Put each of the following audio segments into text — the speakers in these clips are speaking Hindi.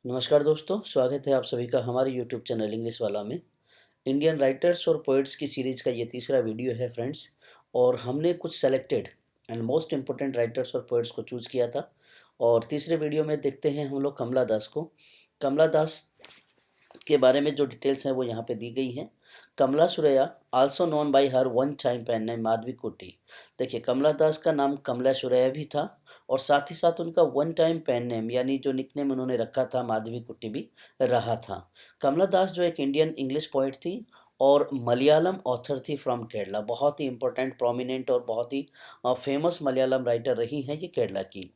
नमस्कार दोस्तों, स्वागत है आप सभी का हमारे यूट्यूब चैनल इंग्लिश वाला में। इंडियन राइटर्स और पोइट्स की सीरीज़ का ये तीसरा वीडियो है फ्रेंड्स। और हमने कुछ selected and most important writers और पोइट्स को चूज़ किया था। और तीसरे वीडियो में देखते हैं हम लोग कमला दास को। कमला दास के बारे में जो डिटेल्स हैं वो यहाँ पे दी गई हैं। Kamala Suraiya also known by her one time pen name Madhavi Kutty. देखिए, कमला दास का नाम कमला सुरैया भी था और साथ ही साथ उनका वन टाइम पेन नेम यानी जो निकनेम उन्होंने रखा था माधवी कुट्टी भी रहा था। कमला दास जो एक इंडियन इंग्लिश पोइट थी और मलयालम ऑथर थी फ्रॉम केरला। बहुत ही इंपॉर्टेंट, प्रोमिनेंट और बहुत ही फेमस मलयालम राइटर रही हैं ये केरला की।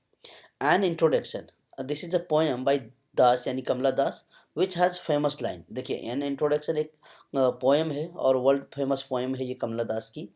An introduction, this is a poem by Das यानी Kamala Das which has famous line. देखिए, एन इंट्रोडक्शन एक पोएम है और वर्ल्ड फेमस पोएम है ये कमला दास की।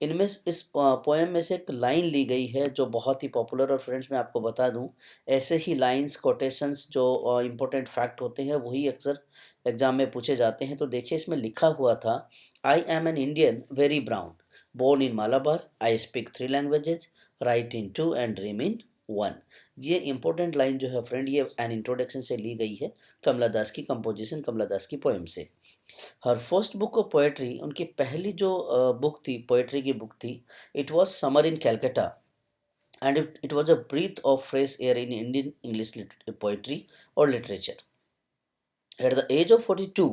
इनमें इस पोएम में से एक लाइन ली गई है जो बहुत ही पॉपुलर। और फ्रेंड्स मैं आपको बता दूं, ऐसे ही लाइंस, कोटेशंस जो इम्पोर्टेंट फैक्ट होते हैं वही अक्सर एग्जाम में पूछे जाते हैं। तो देखिए, इसमें लिखा हुआ था, I am an Indian very brown, born in Malabar, I speak 3 languages, write in 2 and dream in 1। ये इंपॉर्टेंट लाइन जो है फ्रेंड, ये एन इंट्रोडक्शन से ली गई है कमला दास की कंपोजिशन, कमला दास की पोएम से। Her first book of poetry, उनकी पहली जो बुक थी, पोएट्री की बुक थी, it was summer in Calcutta and it was a breath of fresh air in Indian English poetry और literature. At the age of 42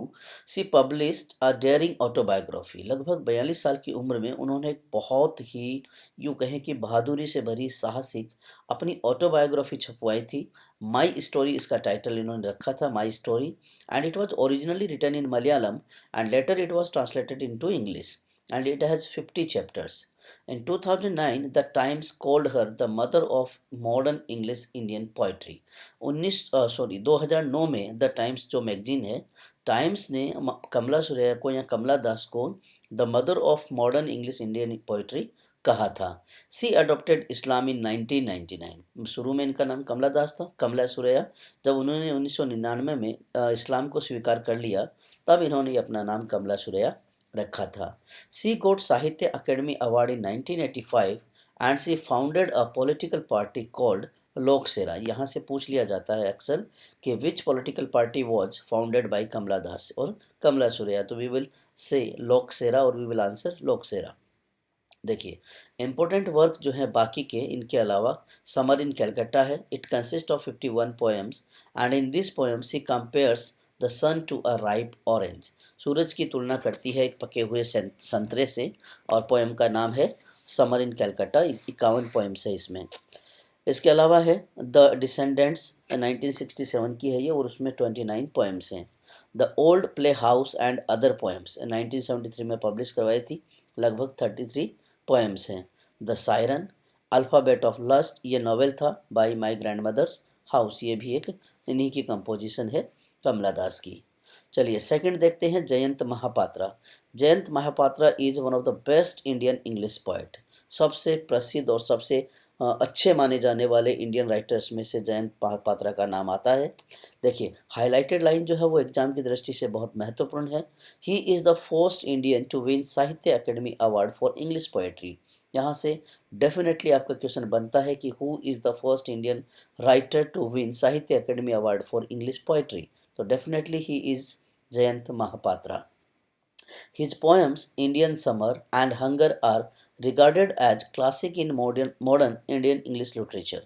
she published a daring autobiography. लगभग 42 साल की उम्र में उन्होंने एक बहुत ही, यूँ कहें कि बहादुरी से भरी, साहसिक अपनी ऑटोबायोग्राफी छपवाई थी। माई स्टोरी इसका टाइटल इन्होंने रखा था, my story. And it was originally written in Malayalam and later it was translated into English and it has 50 chapters. In 2009, The Times called her the mother of modern English Indian poetry. 2009 में द टाइम्स जो मैगजीन है, टाइम्स ने कमला सुरैया को या कमला दास को the mother of modern English Indian poetry कहा था। सी अडॉप्टेड इस्लाम इन 1999। शुरू में इनका नाम कमला दास था, कमला सुरैया। जब उन्होंने 1999 में इस्लाम को स्वीकार कर लिया, तब इन्होंने अपना नाम कमला सुरैया रखा था। शी गोट साहित्य Akademi award in 1985 and she founded a political party called लोक सेरा। यहाँ से पूछ लिया जाता है अक्सर कि which political party was founded by Kamala Das और कमला सुरैया। तो वी विल से लोक सेरा और वी विल आंसर लोक सेरा। देखिए, इम्पोर्टेंट वर्क जो है बाकी के इनके अलावा, समर इन कैलकाटा है। It consist of 51 poems and in this poem she compares the sun to a ripe orange. सूरज की तुलना करती है एक पके हुए संतरे से और पोएम का नाम है समर इन कैलकाटा। 51 पोएम्स है इसमें। इसके अलावा है द डिसेंडेंट्स, 1967 की है ये और उसमें 29 पोएम्स हैं। The old playhouse and other poems 1973 में पब्लिश करवाई थी, लगभग 33 पोएम्स हैं। The siren, alphabet of lust, ये नॉवेल था बाय माय ग्रैंडमदर्स हाउस, ये भी एक इन्हीं की कंपोजिशन है कमला दास की। चलिए सेकंड देखते हैं, Jayanta Mahapatra. Jayanta Mahapatra is one of the best Indian English poet. सबसे प्रसिद्ध और सबसे अच्छे माने जाने वाले इंडियन राइटर्स में से जयंत महापात्रा का नाम आता है। देखिए, हाईलाइटेड लाइन जो है वो एग्जाम की दृष्टि से बहुत महत्वपूर्ण है। He is the first Indian to win Sahitya Akademi award for English poetry. यहाँ से डेफिनेटली आपका क्वेश्चन बनता है कि who is the first Indian writer to win Sahitya Akademi award for English poetry. तो definitely he is Jayanta Mahapatra. His poems Indian Summer and Hunger are regarded as classic in modern Indian English literature.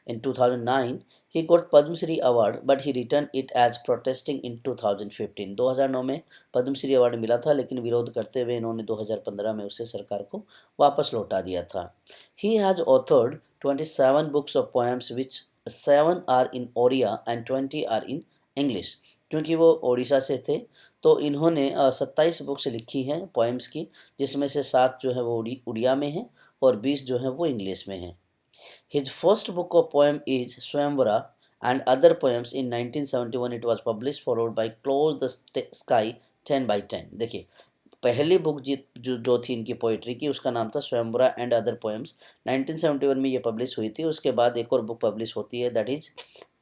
In 2009, he got Padma Shri Award, but he returned it as protesting in 2015. 2009 में पद्म श्री अवार्ड मिला था, लेकिन विरोध करते हुए इन्होंने 2015 में उसे सरकार को वापस लौटा दिया था। He has authored 27 books of poems, which 7 are in Oriya and 20 are in English. क्योंकि वो ओडिशा से थे, तो इन्होंने 27 बुक्स लिखी हैं पोएम्स की, जिसमें से 7 जो है वो उड़िया में हैं और 20 जो है वो इंग्लिश में हैं। His first book of poem is Swayamvara and other poems in 1971 it was publish followed by close the sky 10/10। देखिए, पहली बुक जो थी इनकी पोइट्री की, उसका नाम था स्वयंवरा एंड अदर पोएम्स। 1971 में ये पब्लिश हुई थी। उसके बाद एक और बुक पब्लिश होती है, that is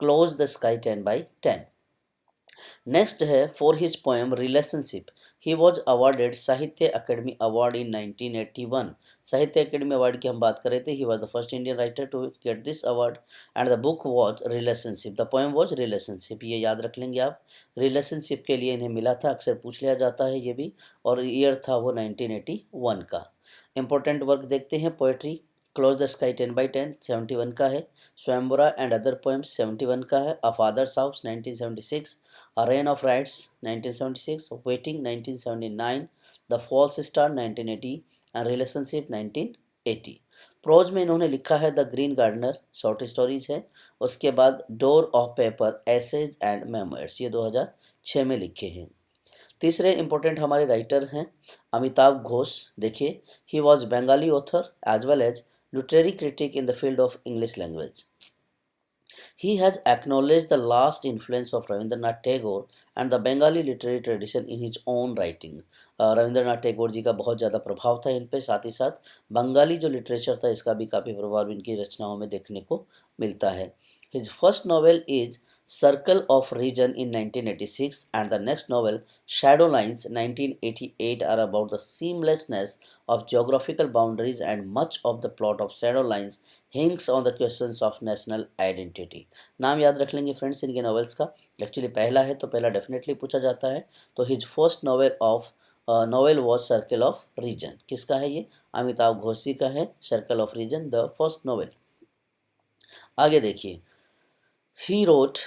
close the sky 10/10। Next है for his poem relationship, he was awarded Sahitya Akademi award in 1981। Sahitya Akademi award की हम बात कर रहे थे। He was the first Indian writer to get this award and the book was relationship. The poem was relationship. ये याद रख लेंगे आप। रिलेशनशिप के लिए इन्हें मिला था, अक्सर पूछ लिया जाता है ये भी, और ईयर था वो 1981 का। इंपॉर्टेंट वर्क देखते हैं। पोएट्री, क्लोज द स्काई 10/10 71 का है। स्वयंवरा एंड अदर पोएम्स 71 का है। A father's house 1976, a rain of rites 1976, waiting 1979, the false start 1980 and relationship 1980। Prose में इन्होंने लिखा है the green gardener, short stories है। उसके बाद door of paper, essays and memoirs, ये 2006 में लिखे हैं। तीसरे इंपॉर्टेंट हमारे राइटर हैं अमिताभ घोष। देखिए, he was Bengali author as well as literary critic in the field of English language. He has acknowledged the last influence of Rabindranath Tagore and the Bengali literary tradition in his own writing। Rabindranath Tagore ji का बहुत ज़्यादा प्रभाव था इन पे, साथ ही साथ बंगाली जो लिटरेचर था इसका भी काफ़ी प्रभाव इनकी रचनाओं में देखने को मिलता है। His first novel is Circle of Region in 1986 and the next novel Shadowlines 1988 are about the seamlessness of geographical boundaries, and much of the plot of Shadowlines hints on the questions of national identity। नाम याद रख लेंगे फ्रेंड्स इनके नॉवेल्स का। एक्चुअली पहला है तो पहला डेफिनेटली पूछा जाता है। तो his first novel was circle of reason. किसका है ये? अमिताभ घोष जी का है, circle of reason the first novel. आगे देखिए, He wrote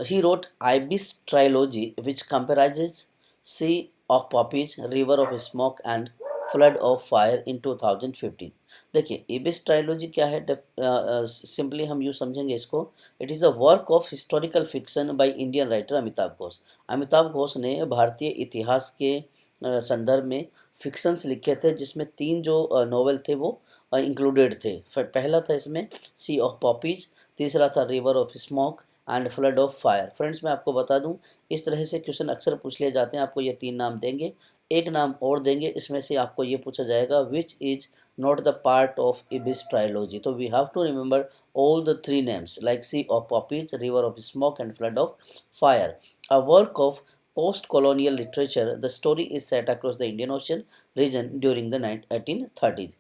he wrote Ibis trilogy, which comprises Sea of Poppies, River of Smoke and Flood of Fire in 2015। देखिए, इबिस ट्रायोलॉजी क्या है? सिंपली हम यूँ समझेंगे इसको, it is a work of historical fiction by Indian writer Amitabh Ghosh. Amitabh Ghosh ने भारतीय इतिहास के संदर्भ में फिक्शंस लिखे थे, जिसमें 3 जो नॉवेल थे वो इंक्लूडेड थे। पहला था इसमें सी ऑफ पॉपीज, तीसरा था river of smoke and flood of fire. Friends, मैं आपको बता दूं, इस तरह से क्वेश्चन अक्सर पूछ लिए जाते हैं। आपको ये 3 नाम देंगे, एक नाम और देंगे, इसमें से आपको ये पूछा जाएगा which is not the part of Ibis trilogy. तो we have to remember all the 3 names like Sea of Poppies, River of Smoke and Flood of Fire। A work of post-colonial literature, the story is set across the Indian Ocean region during the 1830s।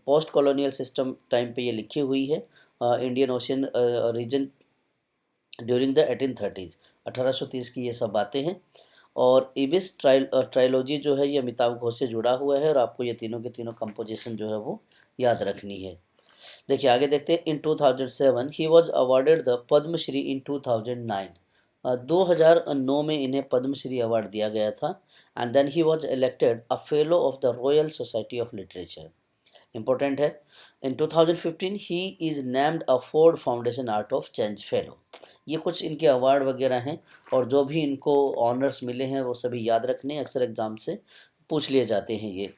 Post colonial system time पे ये लिखी हुई है, Indian ocean reason during the 1830s, 1830 की ये सब बातें हैं। और इबिस ट्रायलॉजी जो है ये अमिताभ घोष से जुड़ा हुआ है, और आपको ये तीनों के तीनों कंपोजिशन जो है वो याद रखनी है। देखिए, आगे देखते हैं। In 2007 he was awarded the Padmashri in 2009। 2009 में इन्हें पद्मश्री अवार्ड दिया गया था। And then he was elected a fellow of the Royal Society of Literature. Important है। In 2015 he is named a Ford Foundation Art of Change fellow. ये कुछ इनके अवार्ड वगैरह हैं, और जो भी इनको ऑनर्स मिले हैं वो सभी याद रखने, अक्सर एग्जाम से पूछ लिए जाते हैं ये।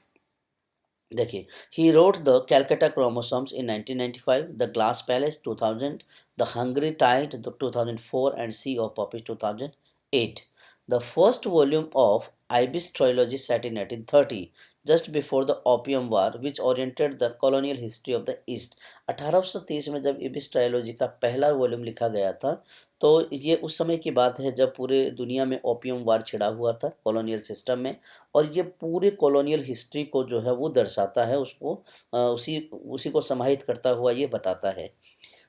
देखिए, he wrote the Calcutta chromosomes in 1995, the glass palace 2000, the hungry tide 2004 and sea of poppies 2008। The first volume of Ibis trilogy set in 1830 just before the opium war which oriented the colonial history of the East. 1830 में जब इबिस ट्रायोलॉजी का पहला वॉल्यूम लिखा गया था, तो ये उस समय की बात है जब पूरे दुनिया में ओपियम वार छिड़ा हुआ था कॉलोनियल सिस्टम में, और ये पूरे कॉलोनियल हिस्ट्री को जो है वो दर्शाता है, उसको उसी उसी को समाहित करता हुआ ये बताता है।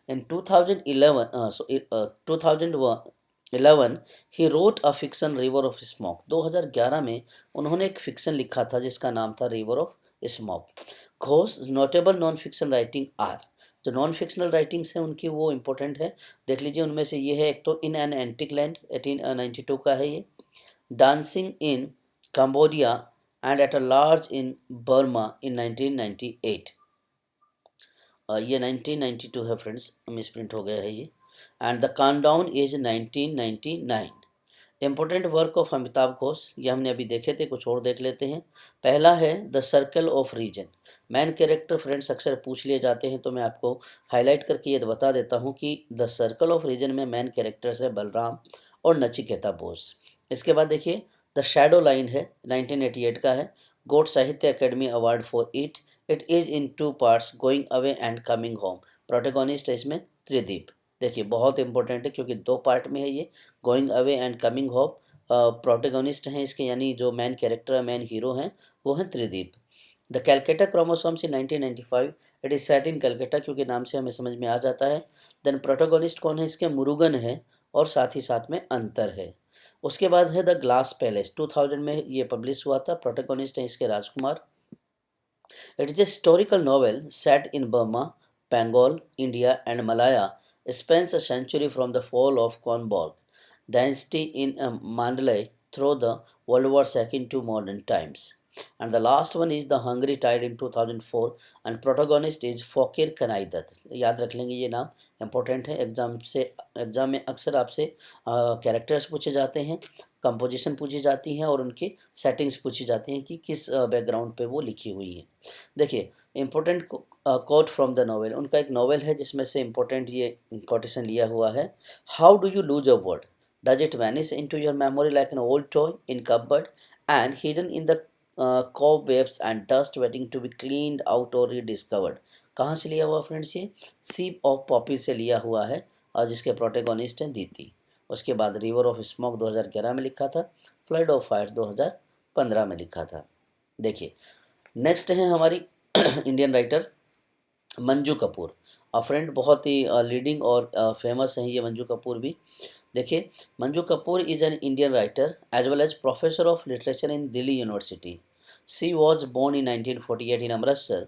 इन 2011 he wrote a fiction river of smoke. 2011 में उन्होंने एक फिक्शन लिखा था जिसका नाम था river of smoke. Ghosh notable non fiction writing are. जो नॉन फिक्शनल राइटिंग्स हैं उनकी वो इम्पोर्टेंट है, देख लीजिए। उनमें से ये है, एक तो इन एन एंटिक लैंड 1892 का है ये, dancing in Cambodia and at a large in Burma in 1998। ये 1992 है फ्रेंड्स, मिसप्रिंट हो गया है ये। And the countdown is 1999। Important work of Amitabh Ghosh, ये हमने अभी देखे थे, कुछ और देख लेते हैं। पहला है the circle of reason. Main character friends अक्सर पूछ लिए जाते हैं, तो मैं आपको हाईलाइट करके ये बता देता हूँ कि द सर्कल ऑफ रीजन में मैन कैरेक्टर्स है बलराम और नचिकेता बोस। इसके बाद देखिए, द शैडो लाइन है, 1988 का है, गोट साहित्य Akademi award for it. It is in 2 parts, going away and coming home. Protagonist है इसमें त्रिदीप। देखिए, बहुत इंपॉर्टेंट है क्योंकि 2 पार्ट में है ये, going away and coming home. Protagonist हैं इसके, यानी जो मेन कैरेक्टर मेन हीरो हैं वो हैं Tridip. The Calcutta chromosomes in 1995, it is set in Calcutta, क्योंकि नाम से हमें समझ में आ जाता है। देन प्रोटोगोनिस्ट कौन है इसके, मुरुगन है, और साथ ही साथ में अंतर है। उसके बाद है द ग्लास पैलेस, 2000 में ये पब्लिश हुआ था। प्रोटोगोनिस्ट है इसके Rajkumar. It is a historical novel set in Burma, Bengal, India and Malaya, spans a century from the fall of Kornborg dynasty in Mandalay through the World War II to modern times. And the last one is The Hungry Tide in 2004, and protagonist is Fokir Kanaidat. याद रख लेंगे ये नाम, इंपॉर्टेंट है। एग्जाम में अक्सर आपसे कैरेक्टर्स पूछे जाते हैं, कंपोजिशन पूछी जाती हैं और उनकी सेटिंग्स पूछी जाती हैं कि किस बैकग्राउंड पे वो लिखी हुई हैं। देखिए important quote from the novel, उनका एक नॉवेल है जिसमें से इम्पोर्टेंट ये कोटेशन लिया हुआ है। How do you lose a word, does it vanish into your memory like an old toy in cupboard and hidden in the cobwebs and dust waiting to be cleaned out or rediscovered। कहाँ से लिया हुआ फ्रेंड्स, ये सीप ऑफ पॉपी से लिया हुआ है, और जिसके प्रोटेगोनिस्ट हैं दीति। उसके बाद रिवर ऑफ स्मोक 2011 में लिखा था, फ्लड ऑफ फायर 2015 में लिखा था। देखिए नेक्स्ट है हमारी Indian writer Manju Kapoor. Friend बहुत ही लीडिंग और फेमस हैं ये मंजू कपूर भी। देखिए Manju Kapoor is an Indian writer as well as professor of literature in Delhi university. She was born in 1948 in Amritsar.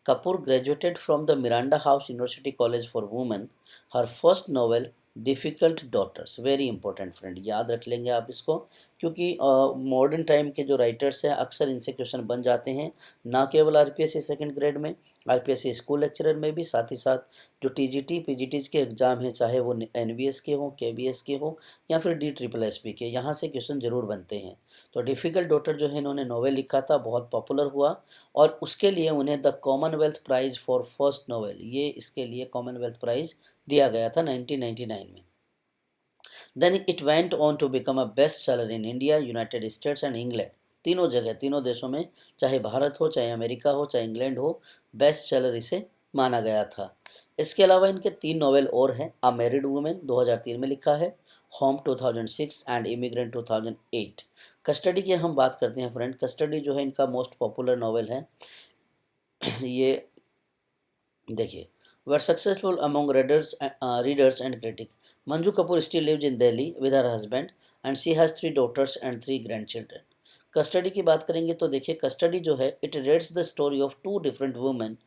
Kapoor graduated from the Miranda House University College for Women. Her first novel difficult daughters, very important friend, याद रख लेंगे आप इसको, क्योंकि मॉडर्न टाइम के जो राइटर्स हैं अक्सर इनसे क्वेश्चन बन जाते हैं, ना केवल आरपीएससी सेकंड ग्रेड में, आरपीएससी स्कूल लेक्चरर में भी, साथ ही साथ जो टीजीटी पीजीटीज के एग्ज़ाम हैं, चाहे वो एनवीएस के हों, केबीएस के हों या फिर DSSB के, यहाँ से क्वेश्चन ज़रूर बनते हैं। तो डिफ़िकल्ट डॉटर जो है इन्होंने नॉवेल लिखा था, बहुत पॉपुलर हुआ, और उसके लिए उन्हें the Commonwealth prize for first novel, ये इसके लिए कॉमनवेल्थ प्राइज़ दिया गया था 1999 में। Then it went on to become a best seller in India, United States and England, तीनों जगह, तीनों देशों में, चाहे भारत हो, चाहे अमेरिका हो, चाहे इंग्लैंड हो, बेस्ट सेलर इसे माना गया था। इसके अलावा इनके 3 नॉवेल और हैं। अ मैरिड वुमेन 2003 में लिखा है, होम 2006 एंड इमिग्रेंट 2008। कस्टडी की हम बात करते हैं फ्रेंड, कस्टडी जो है इनका मोस्ट पॉपुलर नॉवेल है। ये देखिए were successful among readers and critics. Manju Kapoor still lives in Delhi with her husband and she has 3 daughters and 3 grandchildren. Custody की बात करेंगे तो देखिए कस्टडी जो है it rates the story of 2 different women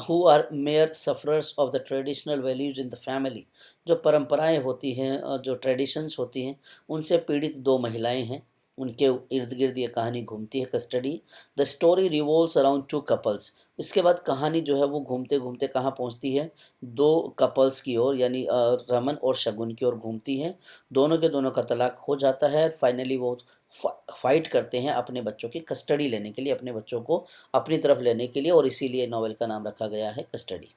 who are mere sufferers of the traditional values in the family. जो परंपराएं होती हैं, जो ट्रेडिशंस होती हैं, उनसे पीड़ित 2 महिलाएं हैं, उनके इर्द गिर्द ये कहानी घूमती है custody. The story revolves around 2 couples. इसके बाद कहानी जो है वो घूमते घूमते कहाँ पहुँचती है, 2 कपल्स की ओर, यानी रमन और शगुन की ओर घूमती है। दोनों के दोनों का तलाक हो जाता है, फाइनली वो फाइट करते हैं अपने बच्चों की कस्टडी लेने के लिए, अपने बच्चों को अपनी तरफ लेने के लिए, और इसीलिए नॉवेल का नाम रखा गया है कस्टडी।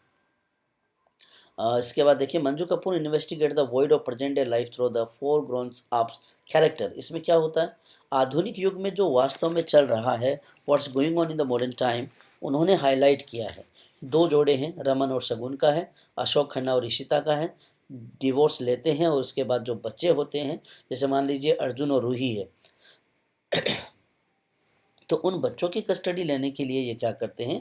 इसके बाद देखिए Manju Kapoor investigate the void of present day life through the 4 grown ups character. इसमें क्या होता है, आधुनिक युग में जो वास्तव में चल रहा है, what's going on in the modern time, उन्होंने हाईलाइट किया है। 2 जोड़े हैं, रमन और शगुन का है, अशोक खन्ना और ईशिता का है। डिवोर्स लेते हैं और उसके बाद जो बच्चे होते हैं, जैसे मान लीजिए अर्जुन और रूही है, तो उन बच्चों की कस्टडी लेने के लिए ये क्या करते हैं,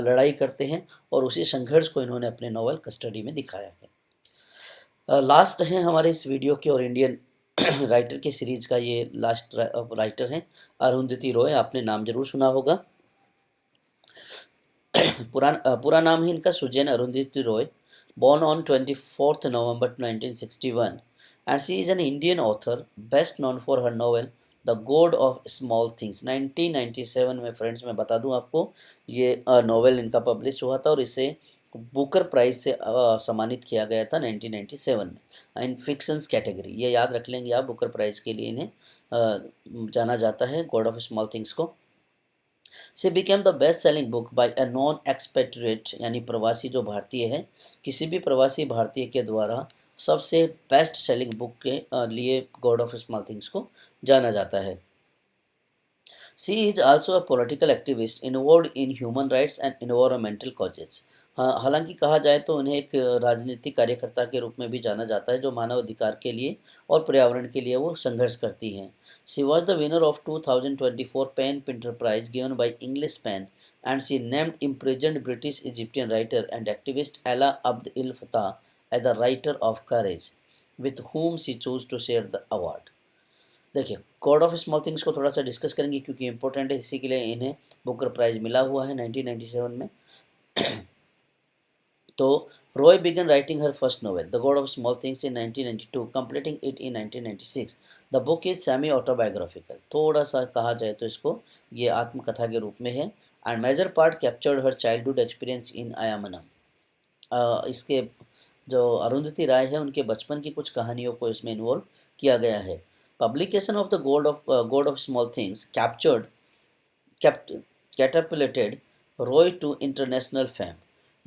लड़ाई करते हैं, और उसी संघर्ष को इन्होंने अपने नॉवल कस्टडी में दिखाया है। लास्ट है हमारे इस वीडियो के और इंडियन राइटर की सीरीज का ये लास्ट राइटर हैं अरुंधति रॉय, आपने नाम जरूर सुना होगा। पूरा नाम है इनका Suzanne Arundhati Roy, born on 24th November 1961, and she is an Indian author best known for her novel the God of small things. 1997 में फ्रेंड्स मैं बता दूं आपको, ये नॉवेल इनका पब्लिश हुआ था और इसे बुकर प्राइज़ से सम्मानित किया गया था 1997 में इन फिक्शंस कैटेगरी। ये याद रख लेंगे आप, बुकर प्राइज़ के लिए इन्हें जाना जाता है, गॉड ऑफ स्मॉल थिंग्स को। She became the best selling book by a non expatriate, यानी प्रवासी जो भारतीय है, किसी भी प्रवासी भारतीय के द्वारा सबसे बेस्ट सेलिंग बुक के लिए गॉड ऑफ स्मॉल थिंग्स को जाना जाता है। She is also a political activist involve in human rights and environmental causes. हाँ, हालांकि कहा जाए तो उन्हें एक राजनीतिक कार्यकर्ता के रूप में भी जाना जाता है जो मानव अधिकार के लिए और पर्यावरण के लिए वो संघर्ष करती हैं। She was the winner of 2024 PEN Pinter prize given by English PEN and she named imprisoned British Egyptian writer and activist Alaa Abd El Fattah as the writer of courage with whom she chose to share the award. देखिए, गॉड ऑफ स्मॉल थिंग्स को थोड़ा सा डिस्कस करेंगे क्योंकि इंपॉर्टेंट है, इसी के लिए इन्हें बुकर प्राइज मिला हुआ है 1997 में। तो Roy began writing her first novel, The God of Small Things, in 1992, completing it in 1996. The book is semi-autobiographical. थोड़ा सा कहा जाए तो इसको ये आत्मकथा के रूप में है। And major part captured her childhood experience in Aymanam. इसके जो अरुंधति राय है उनके बचपन की कुछ कहानियों को इसमें इन्वॉल्व किया गया है। Publication of the God of small things captured catapulted Roy to international fame.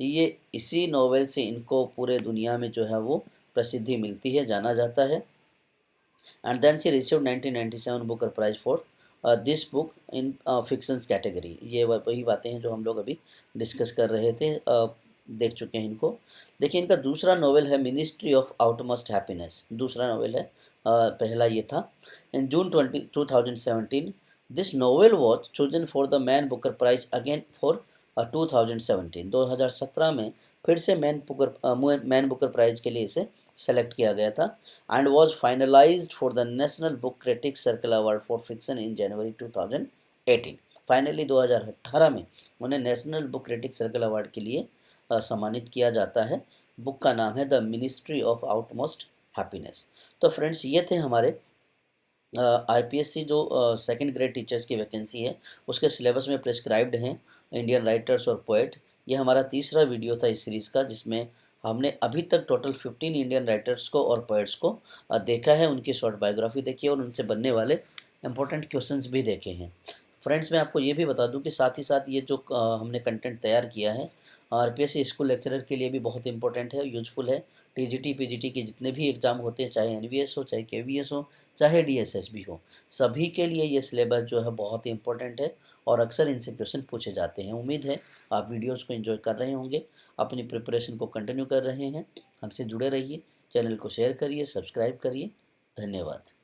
ये इसी नॉवेल से इनको पूरे दुनिया में जो है वो प्रसिद्धि मिलती है, जाना जाता है। And then she received 1997 Booker prize for this book in fictions category. ये वही बातें हैं जो हम लोग अभी डिस्कस कर रहे थे, देख चुके हैं इनको। देखिए, इनका दूसरा नॉवेल है मिनिस्ट्री ऑफ आउटमोस्ट हैप्पीनेस, दूसरा नॉवेल है, पहला ये था। In June 2017 this novel was chosen for the Man Booker prize again for 2017। 2017 में फिर से मैन बुकर प्राइज के लिए इसे सेलेक्ट किया गया था and was finalised for the national book critics circle award for fiction in January 2018। Finally 2018 में उन्हें national book critics circle award के लिए सम्मानित किया जाता है। बुक का नाम है the ministry of utmost happiness. तो फ्रेंड्स, ये थे हमारे आईपीएससी जो सेकंड ग्रेड टीचर्स की वैकेंसी है उसके सिलेबस में प्रिस्क्राइब्ड हैं इंडियन राइटर्स और पोएट। ये हमारा तीसरा वीडियो था इस सीरीज़ का, जिसमें हमने अभी तक टोटल 15 इंडियन राइटर्स को और पोएट्स को देखा है, उनकी शॉर्ट बायोग्राफी देखी है और उनसे बनने वाले इंपॉर्टेंट क्वेश्चंस भी देखे हैं। फ्रेंड्स, मैं आपको ये भी बता दूं कि साथ ही साथ ये जो हमने कंटेंट तैयार किया है आरपीएससी स्कूल लेक्चरर के लिए भी बहुत इंपॉर्टेंट है, यूजफुल है। टीजीटी पीजीटी के जितने भी एग्ज़ाम होते हैं, चाहे एनवीएस हो, चाहे केवीएस हो, चाहे डीएसएस भी हो, सभी के लिए ये सिलेबस जो है बहुत ही इंपॉर्टेंट है और अक्सर इनसे क्वेश्चन पूछे जाते हैं। उम्मीद है आप वीडियोज़ को एंजॉय कर रहे होंगे, अपनी प्रिपरेशन को कंटिन्यू कर रहे हैं। हमसे जुड़े रहिए, चैनल को शेयर करिए, सब्सक्राइब करिए। धन्यवाद।